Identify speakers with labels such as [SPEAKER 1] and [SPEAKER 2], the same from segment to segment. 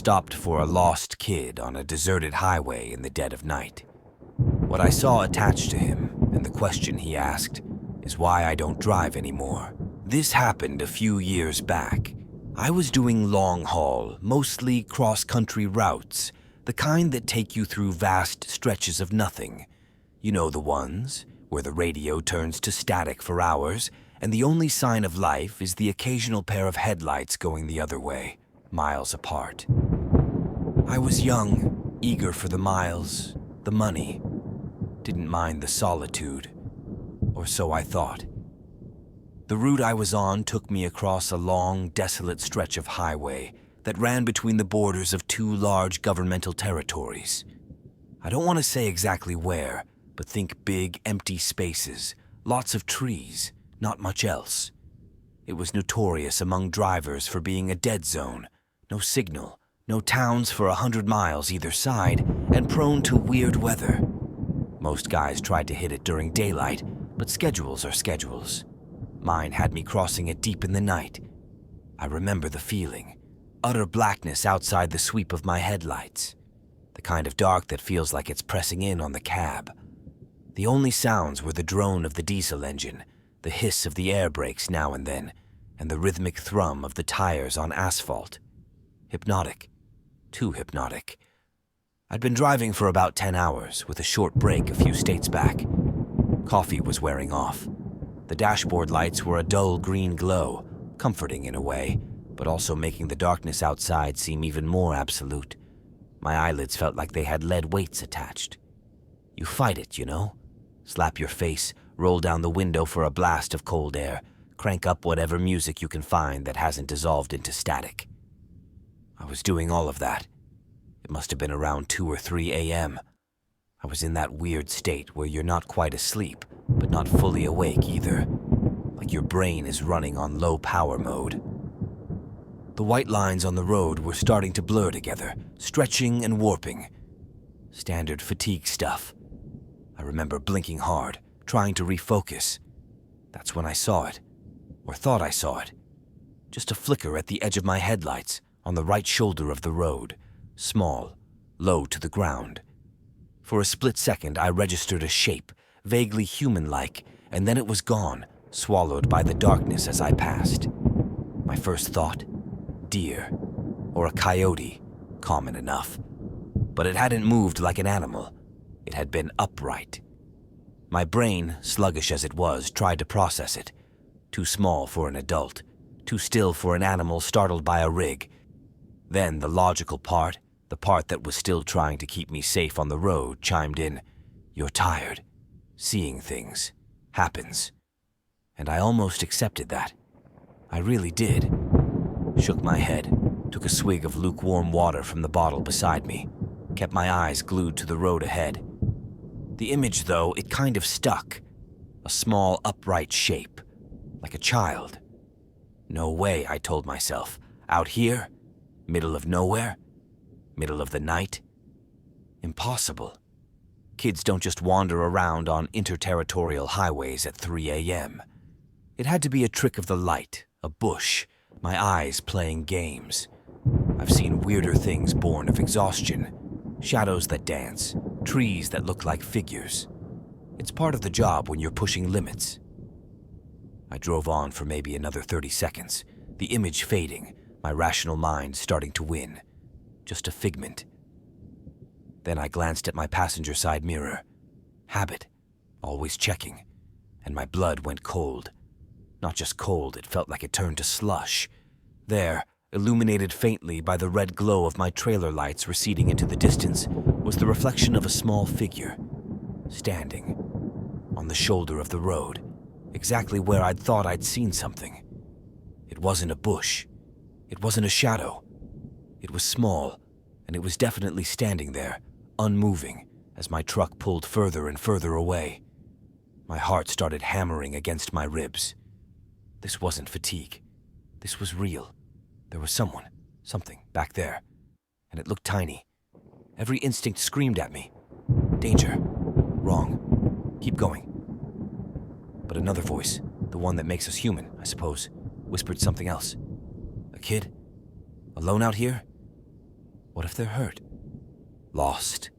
[SPEAKER 1] stopped for a lost kid on a deserted highway in the dead of night. What I saw attached to him, and the question he asked, is why I don't drive anymore. This happened a few years back. I was doing long-haul, mostly cross-country routes, the kind that take you through vast stretches of nothing. You know the ones, where the radio turns to static for hours, and the only sign of life is the occasional pair of headlights going the other way, miles apart. I was young, eager for the miles, the money. Didn't mind the solitude, or so I thought. The route I was on took me across a long, desolate stretch of highway that ran between the borders of two large governmental territories. I don't want to say exactly where, but think big, empty spaces, lots of trees, not much else. It was notorious among drivers for being a dead zone, no signal, no towns for 100 miles either side, and prone to weird weather. Most guys tried to hit it during daylight, but schedules are schedules. Mine had me crossing it deep in the night. I remember the feeling. Utter blackness outside the sweep of my headlights. The kind of dark that feels like it's pressing in on the cab. The only sounds were the drone of the diesel engine, the hiss of the air brakes now and then, and the rhythmic thrum of the tires on asphalt. Hypnotic. Too hypnotic. I'd been driving for about 10 hours, with a short break a few states back. Coffee was wearing off. The dashboard lights were a dull green glow, comforting in a way, but also making the darkness outside seem even more absolute. My eyelids felt like they had lead weights attached. You fight it, you know? Slap your face, roll down the window for a blast of cold air, crank up whatever music you can find that hasn't dissolved into static. I was doing all of that. It must have been around 2 or 3 a.m. I was in that weird state where you're not quite asleep, but not fully awake either. Like your brain is running on low power mode. The white lines on the road were starting to blur together, stretching and warping. Standard fatigue stuff. I remember blinking hard, trying to refocus. That's when I saw it, or thought I saw it. Just a flicker at the edge of my headlights, on the right shoulder of the road, small, low to the ground. For a split second, I registered a shape, vaguely human-like, and then it was gone, swallowed by the darkness as I passed. My first thought? Deer, or a coyote, common enough. But it hadn't moved like an animal. It had been upright. My brain, sluggish as it was, tried to process it. Too small for an adult, too still for an animal startled by a rig. Then the logical part, the part that was still trying to keep me safe on the road, chimed in. You're tired. Seeing things. Happens. And I almost accepted that. I really did. Shook my head, took a swig of lukewarm water from the bottle beside me, kept my eyes glued to the road ahead. The image, though, it kind of stuck. A small, upright shape, like a child. No way, I told myself. Out here? Middle of nowhere? Middle of the night? Impossible. Kids don't just wander around on interterritorial highways at 3 a.m. It had to be a trick of the light, a bush, my eyes playing games. I've seen weirder things born of exhaustion. Shadows that dance, trees that look like figures. It's part of the job when you're pushing limits. I drove on for maybe another 30 seconds, the image fading, my rational mind starting to win. Just a figment. Then I glanced at my passenger side mirror. Habit, always checking, and my blood went cold. Not just cold, it felt like it turned to slush. There, illuminated faintly by the red glow of my trailer lights receding into the distance, was the reflection of a small figure, standing, on the shoulder of the road, exactly where I'd thought I'd seen something. It wasn't a bush. It wasn't a shadow. It was small, and it was definitely standing there, unmoving, as my truck pulled further and further away. My heart started hammering against my ribs. This wasn't fatigue. This was real. There was someone, something, back there, and it looked tiny. Every instinct screamed at me. Danger. Wrong. Keep going. But another voice, the one that makes us human, I suppose, whispered something else. A kid? Alone out here? What if they're hurt? Lost?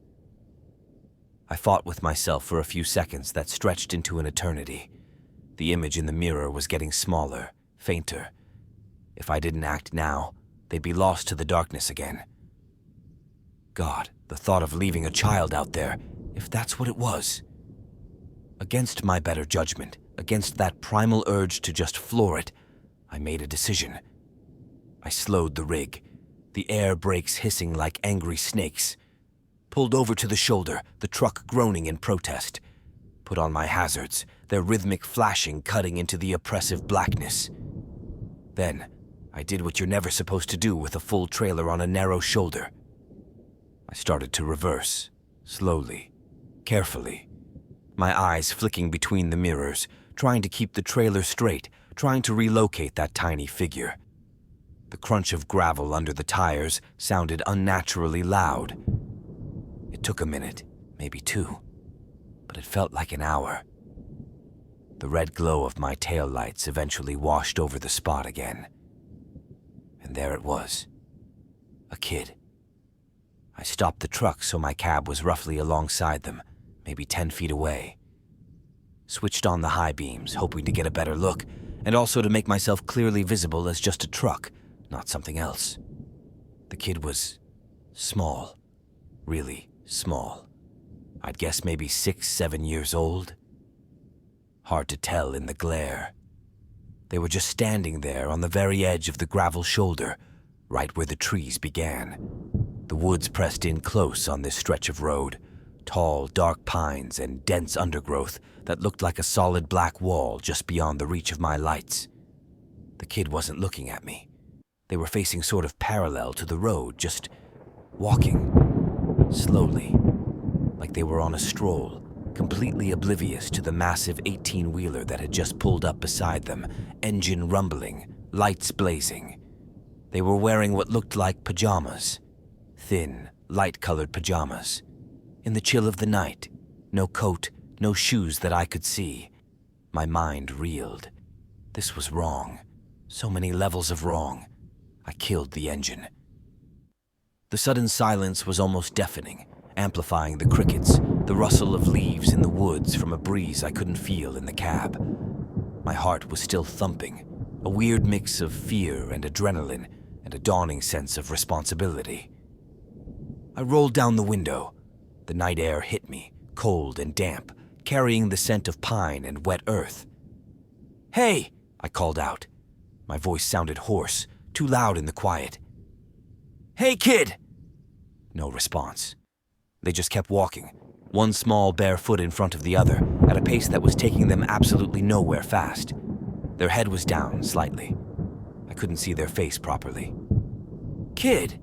[SPEAKER 1] I fought with myself for a few seconds that stretched into an eternity. The image in the mirror was getting smaller, fainter. If I didn't act now, they'd be lost to the darkness again. God, the thought of leaving a child out there, if that's what it was. Against my better judgment, against that primal urge to just floor it, I made a decision. I slowed the rig, the air brakes hissing like angry snakes. Pulled over to the shoulder, the truck groaning in protest. Put on my hazards, their rhythmic flashing cutting into the oppressive blackness. Then, I did what you're never supposed to do with a full trailer on a narrow shoulder. I started to reverse, slowly, carefully. My eyes flicking between the mirrors, trying to keep the trailer straight, trying to relocate that tiny figure. The crunch of gravel under the tires sounded unnaturally loud. It took a minute, maybe two, but it felt like an hour. The red glow of my taillights eventually washed over the spot again. And there it was, a kid. I stopped the truck so my cab was roughly alongside them, maybe 10 feet away. Switched on the high beams, hoping to get a better look, and also to make myself clearly visible as just a truck, not something else. The kid was small, really small. I'd guess maybe 6, 7 years old. Hard to tell in the glare. They were just standing there on the very edge of the gravel shoulder, right where the trees began. The woods pressed in close on this stretch of road, tall, dark pines and dense undergrowth that looked like a solid black wall just beyond the reach of my lights. The kid wasn't looking at me. They were facing sort of parallel to the road, just walking, slowly, like they were on a stroll, completely oblivious to the massive 18-wheeler that had just pulled up beside them, engine rumbling, lights blazing. They were wearing what looked like pajamas, thin, light-colored pajamas. In the chill of the night, no coat, no shoes that I could see. My mind reeled. This was wrong. So many levels of wrong. I killed the engine. The sudden silence was almost deafening, amplifying the crickets, the rustle of leaves in the woods from a breeze I couldn't feel in the cab. My heart was still thumping, a weird mix of fear and adrenaline and a dawning sense of responsibility. I rolled down the window. The night air hit me, cold and damp, carrying the scent of pine and wet earth. "Hey!" I called out. My voice sounded hoarse, too loud in the quiet. "Hey, kid!" No response. They just kept walking, one small bare foot in front of the other, at a pace that was taking them absolutely nowhere fast. Their head was down slightly. I couldn't see their face properly. "Kid,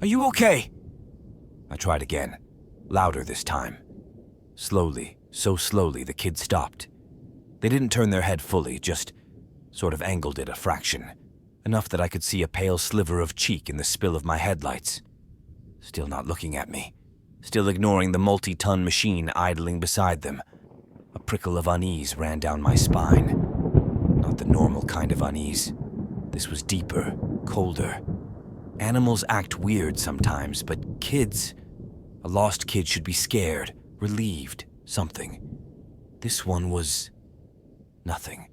[SPEAKER 1] are you okay?" I tried again, louder this time. Slowly, so slowly, the kid stopped. They didn't turn their head fully, just sort of angled it a fraction, enough that I could see a pale sliver of cheek in the spill of my headlights. Still not looking at me, still ignoring the multi-ton machine idling beside them. A prickle of unease ran down my spine. Not the normal kind of unease. This was deeper, colder. Animals act weird sometimes, but kids... A lost kid should be scared, relieved, something. This one was... nothing.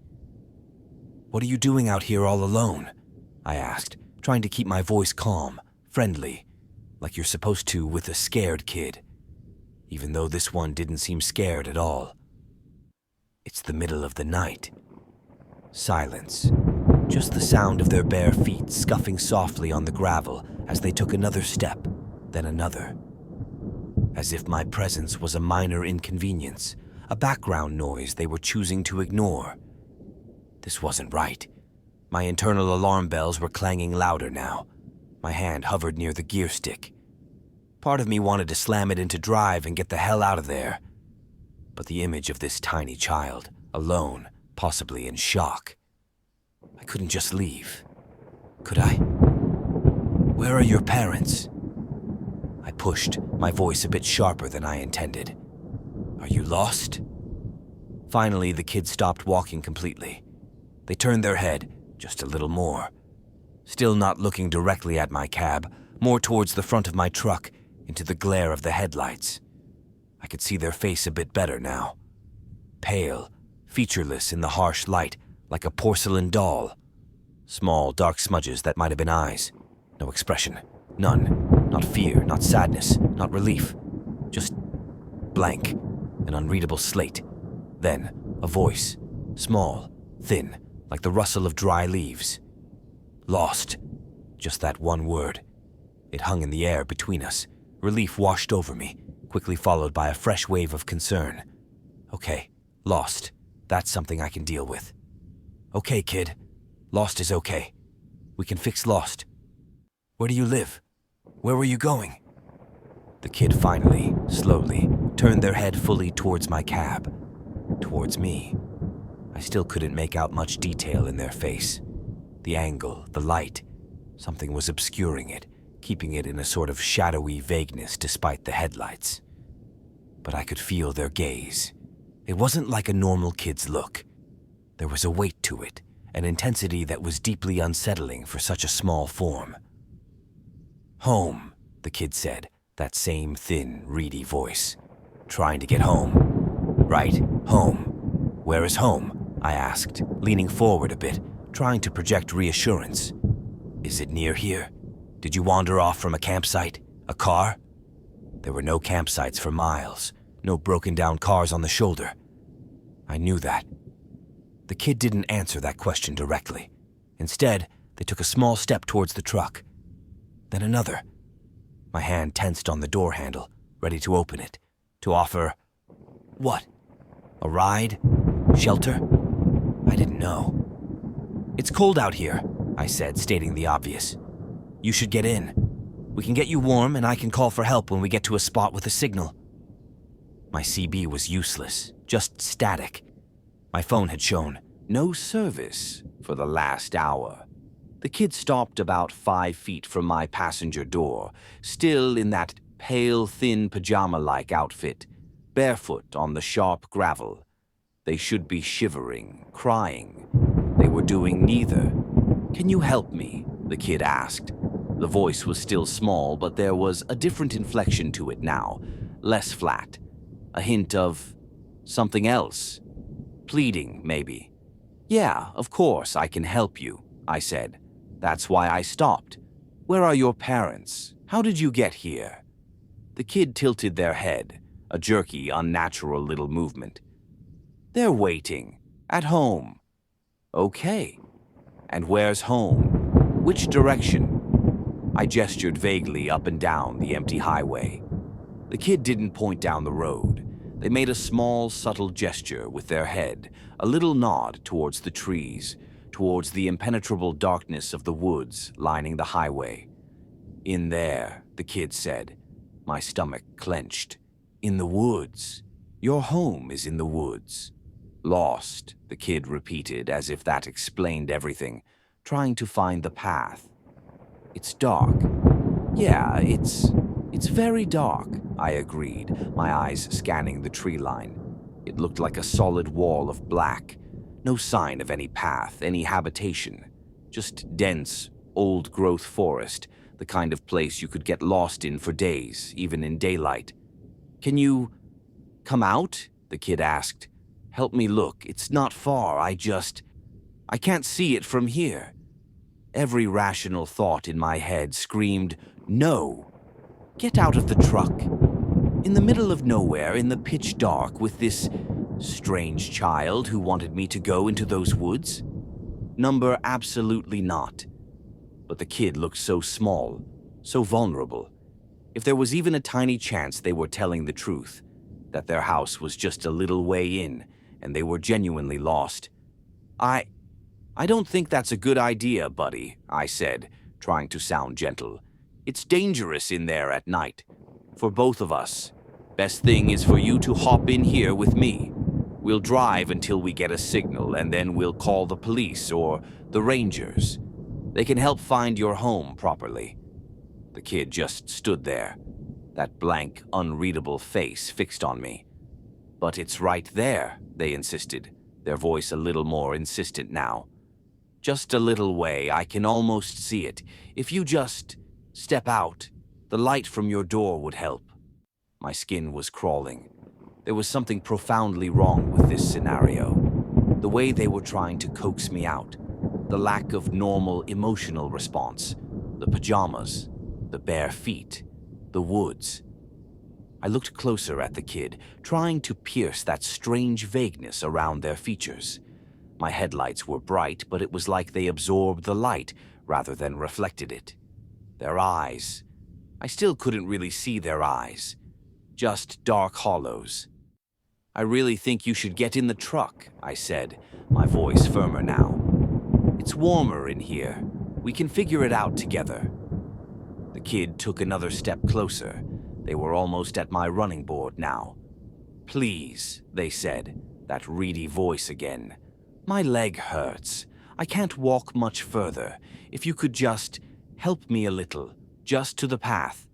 [SPEAKER 1] "What are you doing out here all alone?" I asked, trying to keep my voice calm, friendly, like you're supposed to with a scared kid, even though this one didn't seem scared at all. It's the middle of the night. Silence. Just the sound of their bare feet scuffing softly on the gravel as they took another step, then another. As if my presence was a minor inconvenience, a background noise they were choosing to ignore. This wasn't right. My internal alarm bells were clanging louder now. My hand hovered near the gear stick. Part of me wanted to slam it into drive and get the hell out of there. But the image of this tiny child, alone, possibly in shock. I couldn't just leave. Could I? "Where are your parents?" I pushed, my voice a bit sharper than I intended. "Are you lost?" Finally, the kids stopped walking completely. They turned their head, just a little more. Still not looking directly at my cab, more towards the front of my truck, into the glare of the headlights. I could see their face a bit better now. Pale, featureless in the harsh light, like a porcelain doll. Small, dark smudges that might have been eyes. No expression. None. Not fear, not sadness, not relief. Just blank, an unreadable slate. Then, a voice. Small, thin, like the rustle of dry leaves. Lost. Just that one word. It hung in the air between us. Relief washed over me, quickly followed by a fresh wave of concern. Okay, lost. That's something I can deal with. Okay, kid. Lost is okay. We can fix lost. Where do you live? Where were you going? The kid finally, slowly, turned their head fully towards my cab. Towards me. I still couldn't make out much detail in their face. The angle, the light. Something was obscuring it, keeping it in a sort of shadowy vagueness despite the headlights. But I could feel their gaze. It wasn't like a normal kid's look. There was a weight to it, an intensity that was deeply unsettling for such a small form. Home, the kid said, that same thin, reedy voice. Trying to get home. Right, home. Where is home? I asked, leaning forward a bit, trying to project reassurance. Is it near here? Did you wander off from a campsite? A car? There were no campsites for miles, no broken down cars on the shoulder. I knew that. The kid didn't answer that question directly. Instead, they took a small step towards the truck. Then another. My hand tensed on the door handle, ready to open it, to offer... what? A ride? Shelter? I didn't know. It's cold out here, I said, stating the obvious. You should get in. We can get you warm and I can call for help when we get to a spot with a signal. My CB was useless, just static. My phone had shown no service for the last hour. The kid stopped about 5 feet from my passenger door, still in that pale, thin pajama-like outfit, barefoot on the sharp gravel. They should be shivering, crying. They were doing neither. Can you help me? The kid asked. The voice was still small, but there was a different inflection to it now, less flat. A hint of something else. Pleading, maybe. Yeah, of course, I can help you, I said. That's why I stopped. Where are your parents? How did you get here? The kid tilted their head, a jerky, unnatural little movement. They're waiting. At home. Okay. And where's home? Which direction? I gestured vaguely up and down the empty highway. The kid didn't point down the road. They made a small, subtle gesture with their head, a little nod towards the trees, towards the impenetrable darkness of the woods lining the highway. In there, the kid said. My stomach clenched. In the woods. Your home is in the woods. Lost, the kid repeated as if that explained everything, trying to find the path. It's dark. Yeah, it's very dark, I agreed, my eyes scanning the tree line. It looked like a solid wall of black. No sign of any path, any habitation. Just dense, old-growth forest, the kind of place you could get lost in for days, even in daylight. Can you come out? The kid asked. Help me look. It's not far. I can't see it from here. Every rational thought in my head screamed, no. Get out of the truck. In the middle of nowhere, in the pitch dark, with this strange child who wanted me to go into those woods? Number absolutely not. But the kid looked so small, so vulnerable. If there was even a tiny chance they were telling the truth, that their house was just a little way in, and they were genuinely lost. I don't think that's a good idea, buddy, I said, trying to sound gentle. It's dangerous in there at night. For both of us. Best thing is for you to hop in here with me. We'll drive until we get a signal, and then we'll call the police or the rangers. They can help find your home properly. The kid just stood there, that blank, unreadable face fixed on me. But it's right there, they insisted, their voice a little more insistent now. Just a little way, I can almost see it. If you just Step out. The light from your door would help." My skin was crawling. There was something profoundly wrong with this scenario. The way they were trying to coax me out, the lack of normal emotional response, the pajamas, the bare feet, the woods. I looked closer at the kid, trying to pierce that strange vagueness around their features. My headlights were bright, but it was like they absorbed the light rather than reflected it. Their eyes. I still couldn't really see their eyes. Just dark hollows. "I really think you should get in the truck," I said, my voice firmer now. "It's warmer in here. We can figure it out together." The kid took another step closer. They were almost at my running board now. "Please," they said, that reedy voice again. "My leg hurts. I can't walk much further. If you could just help me a little, just to the path."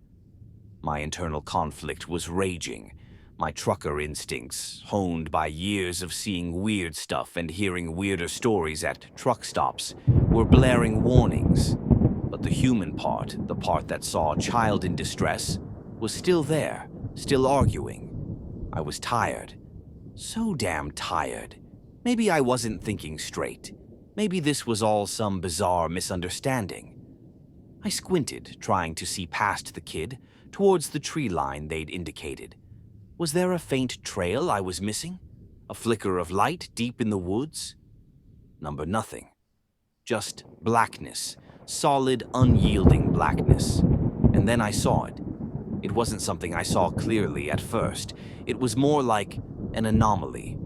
[SPEAKER 1] My internal conflict was raging. My trucker instincts, honed by years of seeing weird stuff and hearing weirder stories at truck stops, were blaring warnings. But the human part, the part that saw a child in distress, was still there, still arguing. I was tired. So damn tired. Maybe I wasn't thinking straight. Maybe this was all some bizarre misunderstanding. I squinted, trying to see past the kid, towards the tree line they'd indicated. Was there a faint trail I was missing? A flicker of light deep in the woods? Nothing. Just blackness, solid, unyielding blackness. And then I saw it. It wasn't something I saw clearly at first. It was more like an anomaly,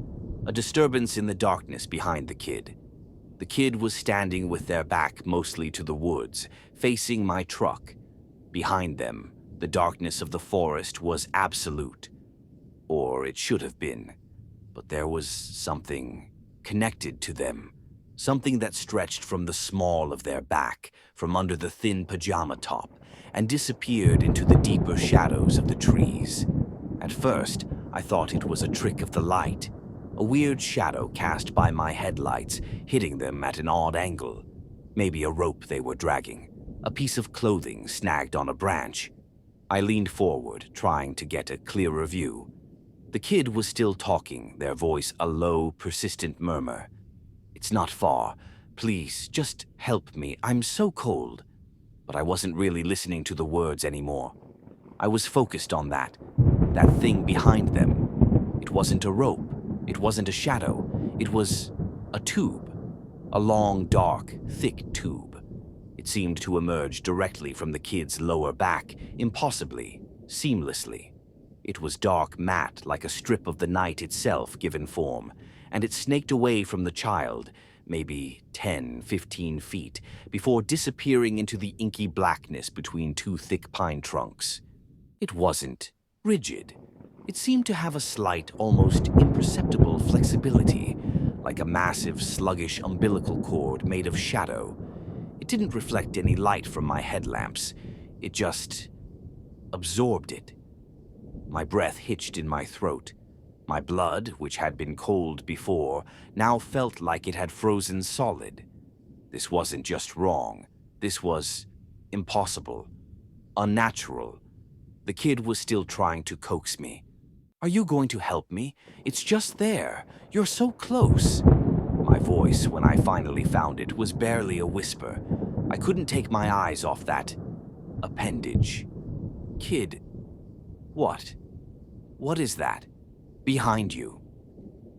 [SPEAKER 1] a disturbance in the darkness behind the kid. The kid was standing with their back mostly to the woods, facing my truck. Behind them, the darkness of the forest was absolute. Or it should have been. But there was something connected to them. Something that stretched from the small of their back, from under the thin pajama top, and disappeared into the deeper shadows of the trees. At first, I thought it was a trick of the light, a weird shadow cast by my headlights, hitting them at an odd angle. Maybe a rope they were dragging, a piece of clothing snagged on a branch. I leaned forward, trying to get a clearer view. The kid was still talking, their voice a low, persistent murmur. "It's not far. Please, just help me. I'm so cold." But I wasn't really listening to the words anymore. I was focused on that thing behind them. It wasn't a rope. It wasn't a shadow. It was a tube. A long, dark, thick tube. It seemed to emerge directly from the kid's lower back, impossibly, seamlessly. It was dark matte, like a strip of the night itself given form, and it snaked away from the child, maybe 10, 15 feet, before disappearing into the inky blackness between two thick pine trunks. It wasn't rigid. It seemed to have a slight, almost imperceptible flexibility, like a massive, sluggish umbilical cord made of shadow. It didn't reflect any light from my headlamps. It just absorbed it. My breath hitched in my throat. My blood, which had been cold before, now felt like it had frozen solid. This wasn't just wrong. This was impossible, unnatural. The kid was still trying to coax me. "Are you going to help me? It's just there. You're so close." My voice, when I finally found it, was barely a whisper. I couldn't take my eyes off that appendage. "Kid, what? What is that? Behind you."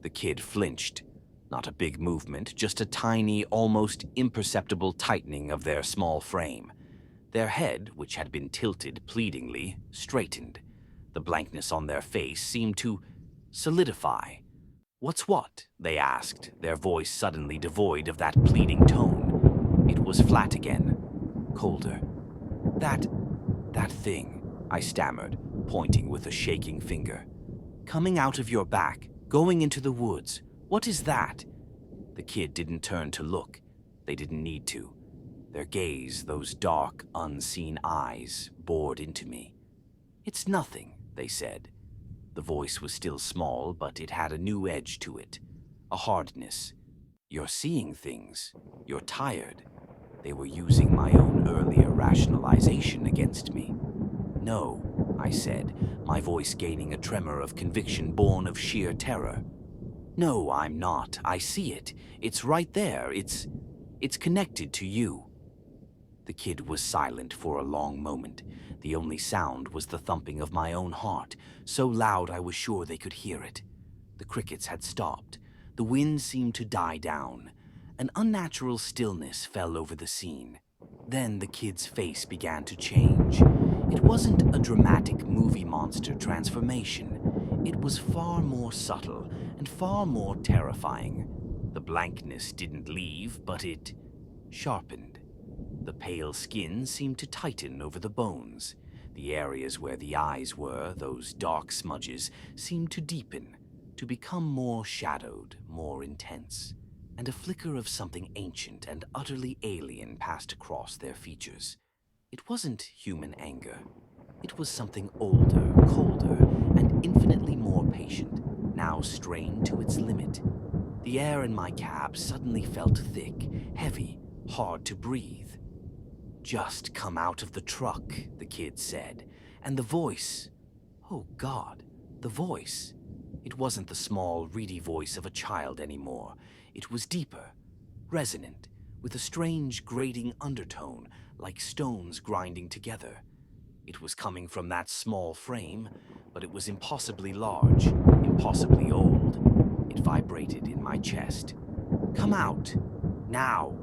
[SPEAKER 1] The kid flinched. Not a big movement, just a tiny, almost imperceptible tightening of their small frame. Their head, which had been tilted pleadingly, straightened. The blankness on their face seemed to solidify. "What's what?" they asked, their voice suddenly devoid of that pleading tone. It was flat again, colder. That thing," I stammered, pointing with a shaking finger. "Coming out of your back, going into the woods. What is that?" The kid didn't turn to look. They didn't need to. Their gaze, those dark, unseen eyes, bored into me. "It's nothing," they said. The voice was still small, but it had a new edge to it, a hardness. "You're seeing things. You're tired." They were using my own earlier rationalization against me. "No," I said, my voice gaining a tremor of conviction born of sheer terror. "No, I'm not. I see it. It's right there. It's connected to you." The kid was silent for a long moment. The only sound was the thumping of my own heart, so loud I was sure they could hear it. The crickets had stopped. The wind seemed to die down. An unnatural stillness fell over the scene. Then the kid's face began to change. It wasn't a dramatic movie monster transformation. It was far more subtle and far more terrifying. The blankness didn't leave, but it sharpened. The pale skin seemed to tighten over the bones. The areas where the eyes were, those dark smudges, seemed to deepen, to become more shadowed, more intense. And a flicker of something ancient and utterly alien passed across their features. It wasn't human anger. It was something older, colder, and infinitely more patient, now strained to its limit. The air in my cab suddenly felt thick, heavy, hard to breathe. "Just come out of the truck," the kid said, and the voice, oh God, the voice. It wasn't the small, reedy voice of a child anymore. It was deeper, resonant, with a strange grating undertone, like stones grinding together. It was coming from that small frame, but it was impossibly large, impossibly old. It vibrated in my chest. "Come out! Now!"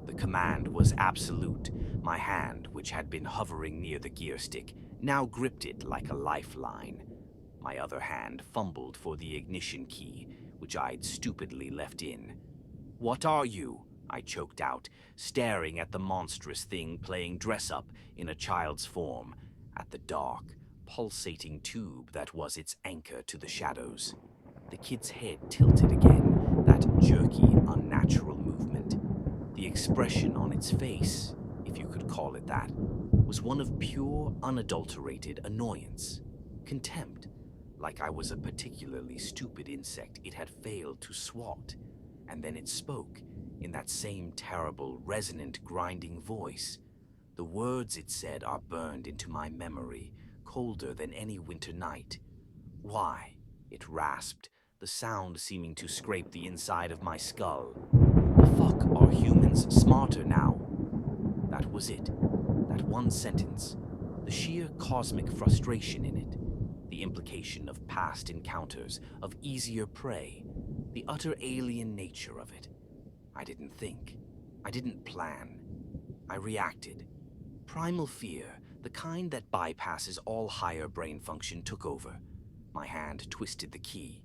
[SPEAKER 1] The command was absolute. My hand, which had been hovering near the gear stick, now gripped it like a lifeline. My other hand fumbled for the ignition key, which I'd stupidly left in. "What are you?" I choked out, staring at the monstrous thing playing dress-up in a child's form, at the dark, pulsating tube that was its anchor to the shadows. The kid's head tilted again, that jerky, unnatural movement. The expression on its face, if you could call it that, was one of pure, unadulterated annoyance, contempt, like I was a particularly stupid insect it had failed to swat. And then it spoke, in that same terrible, resonant, grinding voice. The words it said are burned into my memory, colder than any winter night. "Why?" it rasped, the sound seeming to scrape the inside of my skull. "The fuck are humans smarter now?" That was it. That one sentence. The sheer cosmic frustration in it. The implication of past encounters, of easier prey. The utter alien nature of it. I didn't think. I didn't plan. I reacted. Primal fear, the kind that bypasses all higher brain function, took over. My hand twisted the key.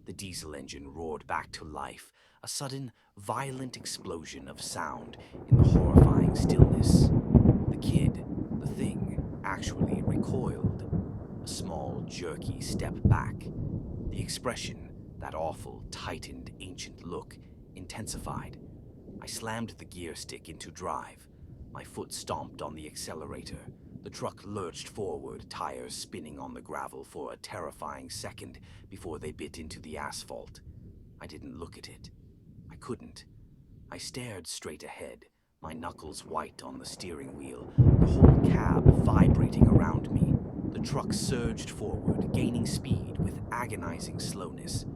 [SPEAKER 1] The diesel engine roared back to life, a sudden, violent explosion of sound in the horrifying stillness. The kid, the thing, actually recoiled. A small, jerky step back. The expression, that awful, tightened, ancient look, intensified. I slammed the gear stick into drive. My foot stomped on the accelerator. The truck lurched forward, tires spinning on the gravel for a terrifying second before they bit into the asphalt. I didn't look at it. I couldn't. I stared straight ahead, my knuckles white on the steering wheel, the whole cab vibrating around me. The truck surged forward, gaining speed with agonizing slowness.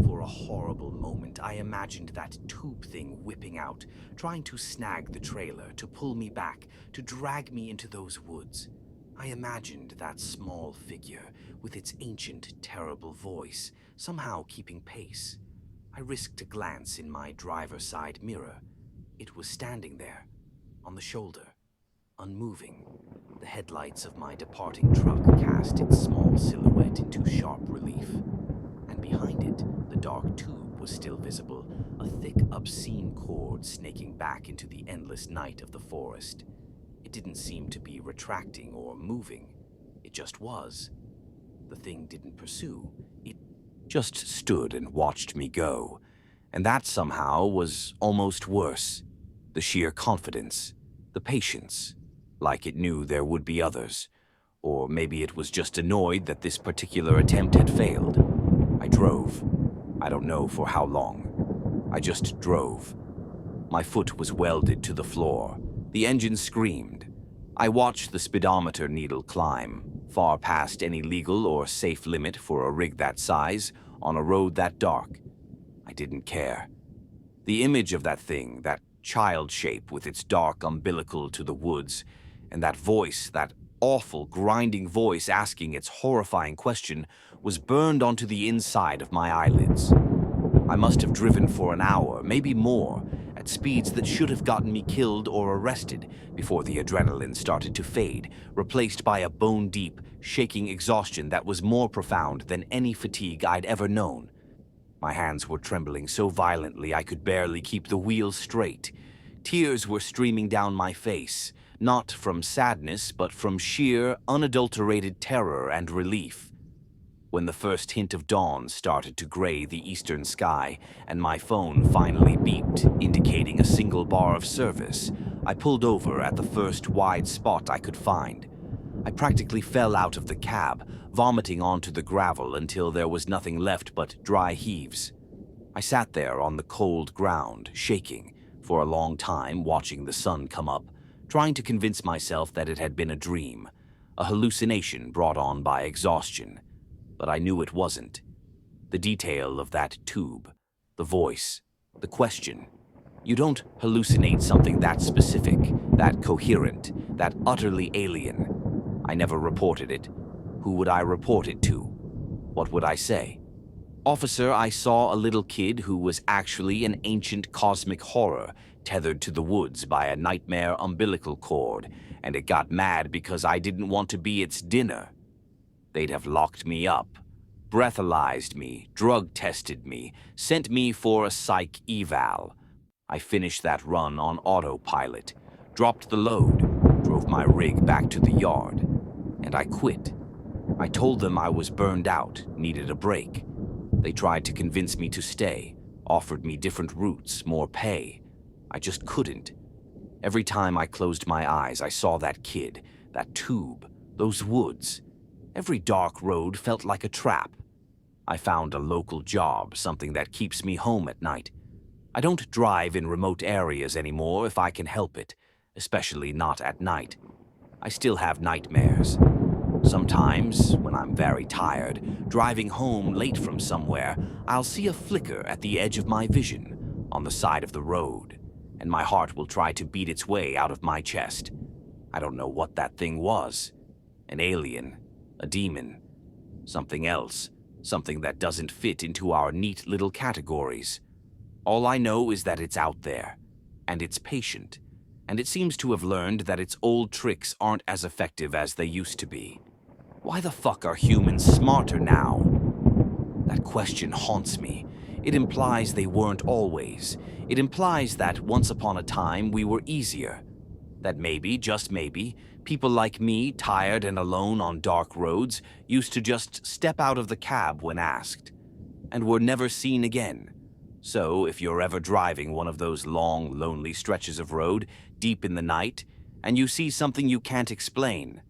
[SPEAKER 1] For a horrible moment, I imagined that tube thing whipping out, trying to snag the trailer, to pull me back, to drag me into those woods. I imagined that small figure, with its ancient, terrible voice, somehow keeping pace. I risked a glance in my driver's side mirror. It was standing there, on the shoulder, unmoving. The headlights of my departing truck cast its small silhouette into sharp relief. And behind it, the dark tube was still visible, a thick, obscene cord snaking back into the endless night of the forest. It didn't seem to be retracting or moving. It just was. The thing didn't pursue. It just stood and watched me go. And that somehow was almost worse. The sheer confidence, the patience, like it knew there would be others. Or maybe it was just annoyed that this particular attempt had failed. I drove. I don't know for how long. I just drove. My foot was welded to the floor. The engine screamed. I watched the speedometer needle climb, far past any legal or safe limit for a rig that size on a road that dark. I didn't care. The image of that thing, that child shape with its dark umbilical to the woods, and that voice, that awful, grinding voice asking its horrifying question, was burned onto the inside of my eyelids. I must have driven for an hour, maybe more, at speeds that should have gotten me killed or arrested before the adrenaline started to fade, replaced by a bone-deep, shaking exhaustion that was more profound than any fatigue I'd ever known. My hands were trembling so violently I could barely keep the wheel straight. Tears were streaming down my face, not from sadness, but from sheer, unadulterated terror and relief. When the first hint of dawn started to gray the eastern sky and my phone finally beeped, indicating a single bar of service, I pulled over at the first wide spot I could find. I practically fell out of the cab, vomiting onto the gravel until there was nothing left but dry heaves. I sat there on the cold ground, shaking, for a long time watching the sun come up, trying to convince myself that it had been a dream, a hallucination brought on by exhaustion. But I knew it wasn't. The detail of that tube, the voice, the question. You don't hallucinate something that specific, that coherent, that utterly alien. I never reported it. Who would I report it to? What would I say? Officer, I saw a little kid who was actually an ancient cosmic horror tethered to the woods by a nightmare umbilical cord, and it got mad because I didn't want to be its dinner. They'd have locked me up, breathalyzed me, drug-tested me, sent me for a psych eval. I finished that run on autopilot, dropped the load, drove my rig back to the yard, and I quit. I told them I was burned out, needed a break. They tried to convince me to stay, offered me different routes, more pay. I just couldn't. Every time I closed my eyes, I saw that kid, that tube, those woods. Every dark road felt like a trap. I found a local job, something that keeps me home at night. I don't drive in remote areas anymore if I can help it, especially not at night. I still have nightmares. Sometimes, when I'm very tired, driving home late from somewhere, I'll see a flicker at the edge of my vision, on the side of the road, and my heart will try to beat its way out of my chest. I don't know what that thing was. An alien, a demon, something else, something that doesn't fit into our neat little categories. All I know is that it's out there, and it's patient, and it seems to have learned that its old tricks aren't as effective as they used to be. Why the fuck are humans smarter now? That question haunts me. It implies they weren't always. It implies that once upon a time we were easier. That maybe, just maybe, people like me, tired and alone on dark roads, used to just step out of the cab when asked, and were never seen again. So, if you're ever driving one of those long, lonely stretches of road, deep in the night, and you see something you can't explain,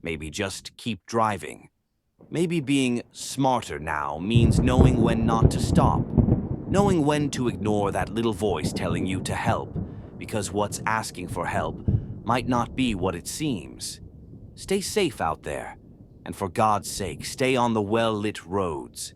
[SPEAKER 1] maybe just keep driving. Maybe being smarter now means knowing when not to stop, knowing when to ignore that little voice telling you to help, because what's asking for help might not be what it seems. Stay safe out there, and for God's sake, stay on the well-lit roads.